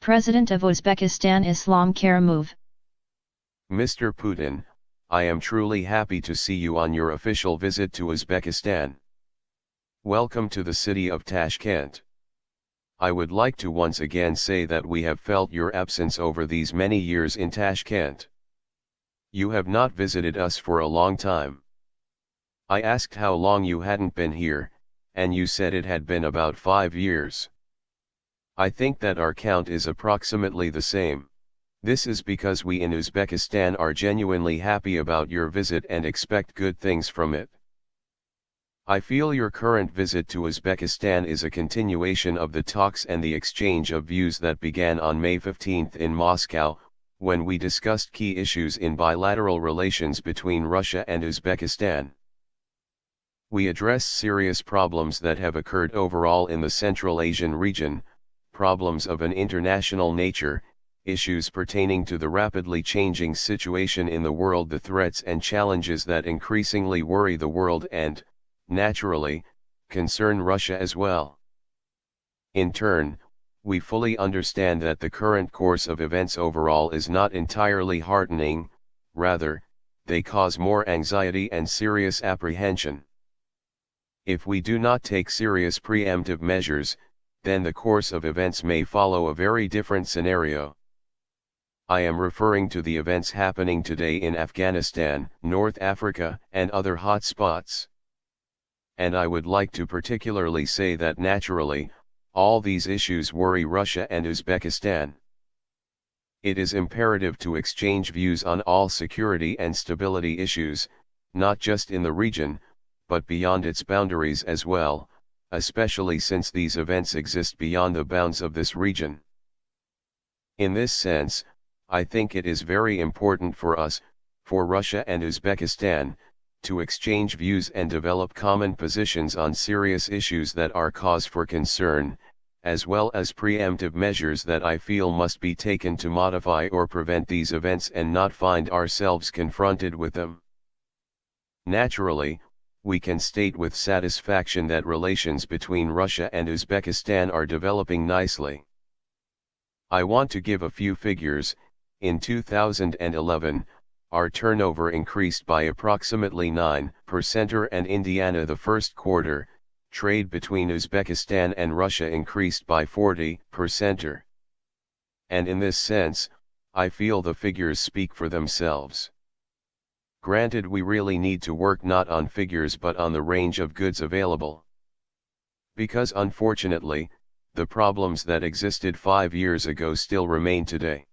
President of Uzbekistan Karimov. Mr. Putin, I am truly happy to see you on your official visit to Uzbekistan. Welcome to the city of Tashkent. I would like to once again say that we have felt your absence over these many years in Tashkent. You have not visited us for a long time. I asked how long you hadn't been here, and you said it had been about 5 years. I think that our count is approximately the same. This is because we in Uzbekistan are genuinely happy about your visit and expect good things from it. I feel your current visit to Uzbekistan is a continuation of the talks and the exchange of views that began on May 15 in Moscow, when we discussed key issues in bilateral relations between Russia and Uzbekistan. We addressed serious problems that have occurred overall in the Central Asian region, problems of an international nature, issues pertaining to the rapidly changing situation in the world, the threats and challenges that increasingly worry the world and, naturally, concern Russia as well. In turn, we fully understand that the current course of events overall is not entirely heartening, rather, they cause more anxiety and serious apprehension. If we do not take serious preemptive measures, then the course of events may follow a very different scenario. I am referring to the events happening today in Afghanistan, North Africa, and other hotspots. And I would like to particularly say that naturally, all these issues worry Russia and Uzbekistan. It is imperative to exchange views on all security and stability issues, not just in the region, but beyond its boundaries as well, especially since these events exist beyond the bounds of this region. In this sense, I think it is very important for us, for Russia and Uzbekistan, to exchange views and develop common positions on serious issues that are cause for concern, as well as preemptive measures that I feel must be taken to modify or prevent these events and not find ourselves confronted with them. Naturally, we can state with satisfaction that relations between Russia and Uzbekistan are developing nicely. I want to give a few figures. In 2011, our turnover increased by approximately 9%, and Indiana the first quarter, trade between Uzbekistan and Russia increased by 40%. And in this sense, I feel the figures speak for themselves. Granted, we really need to work not on figures but on the range of goods available. Because unfortunately, the problems that existed 5 years ago still remain today.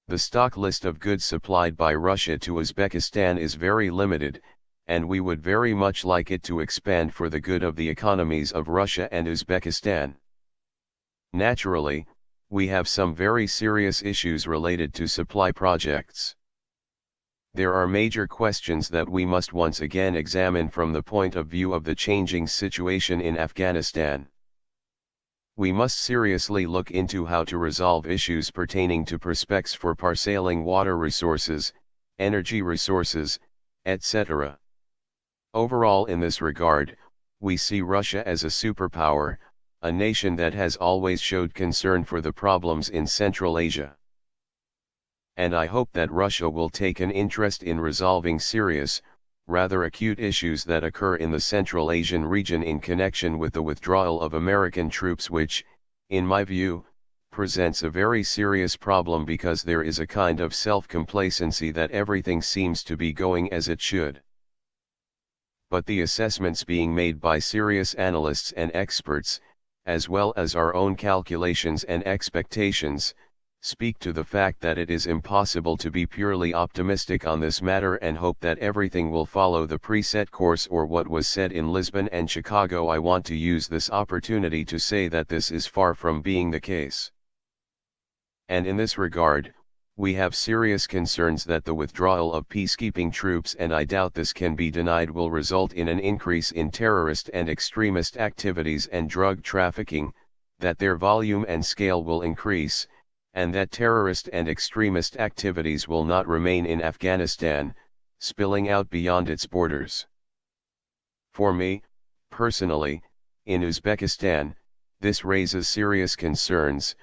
The stock list of goods supplied by Russia to Uzbekistan is very limited, and we would very much like it to expand for the good of the economies of Russia and Uzbekistan. Naturally, we have some very serious issues related to supply projects. There are major questions that we must once again examine from the point of view of the changing situation in Afghanistan. We must seriously look into how to resolve issues pertaining to prospects for parceling water resources, energy resources, etc. Overall, in this regard, we see Russia as a superpower, a nation that has always showed concern for the problems in Central Asia. And I hope that Russia will take an interest in resolving serious, rather acute issues that occur in the Central Asian region in connection with the withdrawal of American troops, which, in my view, presents a very serious problem because there is a kind of self-complacency that everything seems to be going as it should. But the assessments being made by serious analysts and experts, as well as our own calculations and expectations, speak to the fact that it is impossible to be purely optimistic on this matter and hope that everything will follow the preset course or what was said in Lisbon and Chicago. I want to use this opportunity to say that this is far from being the case. And in this regard, we have serious concerns that the withdrawal of peacekeeping troops, and I doubt this can be denied, will result in an increase in terrorist and extremist activities and drug trafficking, that their volume and scale will increase, and that terrorist and extremist activities will not remain in Afghanistan, spilling out beyond its borders. For me, personally, in Uzbekistan, this raises serious concerns,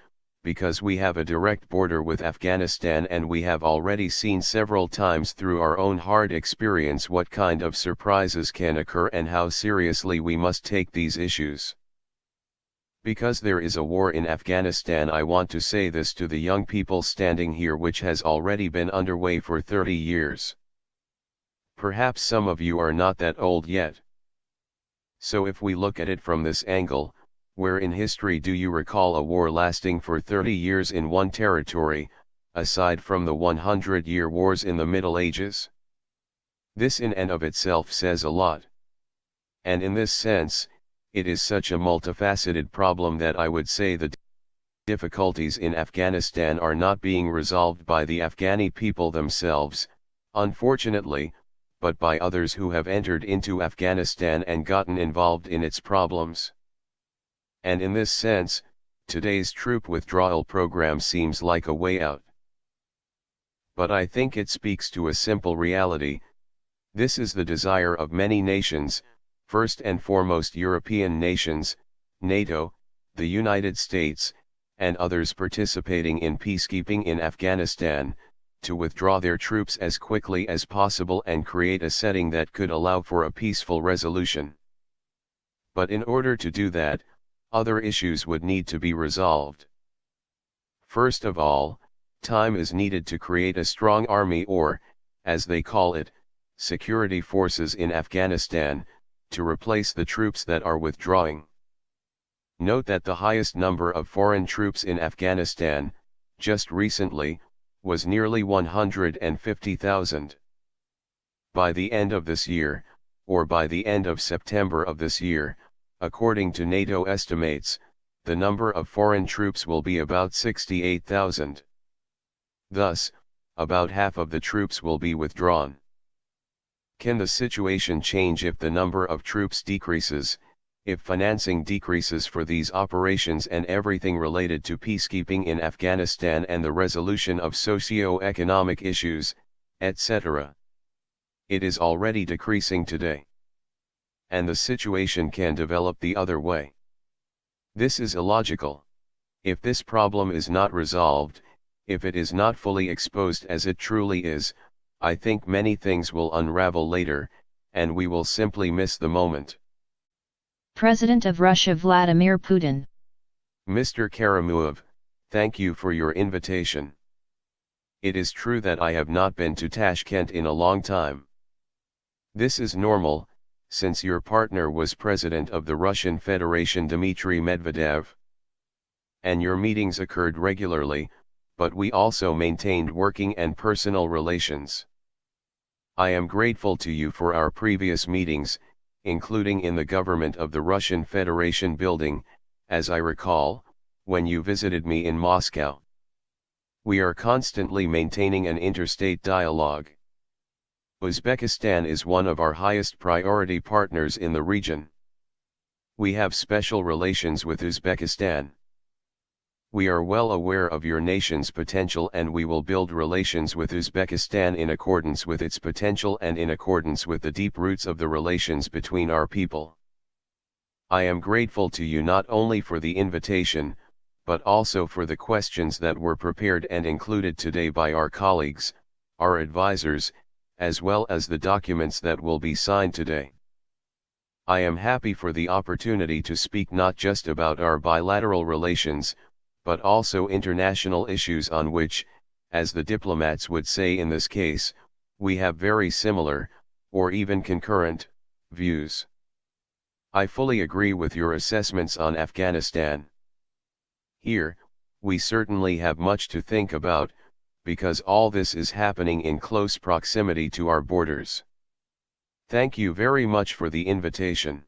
because we have a direct border with Afghanistan and we have already seen several times through our own hard experience what kind of surprises can occur and how seriously we must take these issues. Because there is a war in Afghanistan, I want to say this to the young people standing here, which has already been underway for 30 years. Perhaps some of you are not that old yet. So if we look at it from this angle, where in history do you recall a war lasting for 30 years in one territory, aside from the 100-year wars in the Middle Ages? This in and of itself says a lot. And in this sense, it is such a multifaceted problem that I would say the difficulties in Afghanistan are not being resolved by the Afghani people themselves, unfortunately, but by others who have entered into Afghanistan and gotten involved in its problems. And in this sense, today's troop withdrawal program seems like a way out. But I think it speaks to a simple reality. This is the desire of many nations, first and foremost European nations, NATO, the United States, and others participating in peacekeeping in Afghanistan, to withdraw their troops as quickly as possible and create a setting that could allow for a peaceful resolution. But in order to do that, other issues would need to be resolved. First of all, time is needed to create a strong army, or, as they call it, security forces in Afghanistan, to replace the troops that are withdrawing. Note that the highest number of foreign troops in Afghanistan, just recently, was nearly 150,000. By the end of this year, or by the end of September of this year, according to NATO estimates, the number of foreign troops will be about 68,000. Thus, about half of the troops will be withdrawn. Can the situation change if the number of troops decreases, if financing decreases for these operations and everything related to peacekeeping in Afghanistan and the resolution of socio-economic issues, etc.? It is already decreasing today. And the situation can develop the other way. This is illogical. If this problem is not resolved, if it is not fully exposed as it truly is, I think many things will unravel later, and we will simply miss the moment. President of Russia Vladimir Putin. Mr. Karimov, thank you for your invitation. It is true that I have not been to Tashkent in a long time. This is normal, since your partner was President of the Russian Federation Dmitry Medvedev. And your meetings occurred regularly, but we also maintained working and personal relations. I am grateful to you for our previous meetings, including in the government of the Russian Federation building, as I recall, when you visited me in Moscow. We are constantly maintaining an interstate dialogue. Uzbekistan is one of our highest priority partners in the region. We have special relations with Uzbekistan. We are well aware of your nation's potential and we will build relations with Uzbekistan in accordance with its potential and in accordance with the deep roots of the relations between our people. I am grateful to you not only for the invitation, but also for the questions that were prepared and included today by our colleagues, our advisors, as well as the documents that will be signed today. I am happy for the opportunity to speak not just about our bilateral relations, but also international issues on which, as the diplomats would say in this case, we have very similar, or even concurrent, views. I fully agree with your assessments on Afghanistan. Here, we certainly have much to think about, because all this is happening in close proximity to our borders. Thank you very much for the invitation.